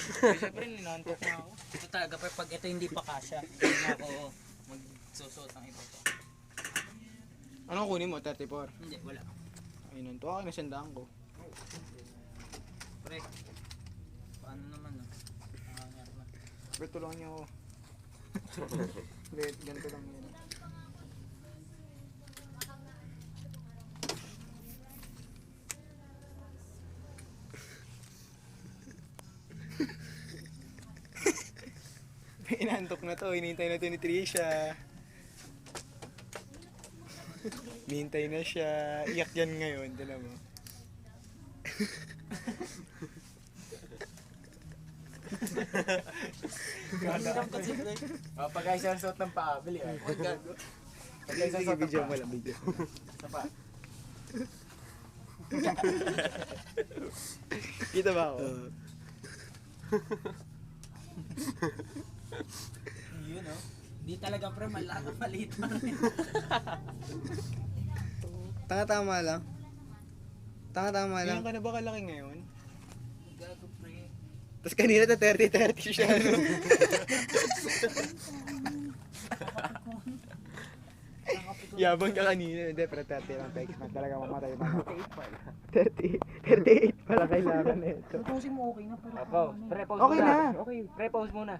Siyempre, ninantok na ako. Ito talaga, pero pag ito hindi pa kasya, hindi na ako magsusuot ng iba pa. Anong kunin mo? 34? Hindi, wala. Ayun, to akin na sandaan ko. Pre, paano naman no? Nangangar na. Pero tulungan niyo ako. Hindi, ganito lang yun. Inantok na to, hinihintay na to ni Trisha. Hinihintay na siya. Iyak yan ngayon, tinan mo. Hirap kasi, pre. Pag ay isang suot ng paa, bili ah. Pag ay isang Sige, suot ng video paa. mo lang, video. Sa paa. Kita ba ako? Yun oh. Di talaga pre, maliit pa rin. Tama lang. Tama lang. Ganyan ka na ba kalaki ngayon? Gago pre. Tapos kanina ta 30-30 siya. No? Yabang ka kanina. Hindi, pero 30 lang text man. Talaga mamatay pa. 38 pala kailangan na ito. Tapusin mo okay na pero. Pause. Pre, pause Okay muna. na. Okay, pre, pause muna.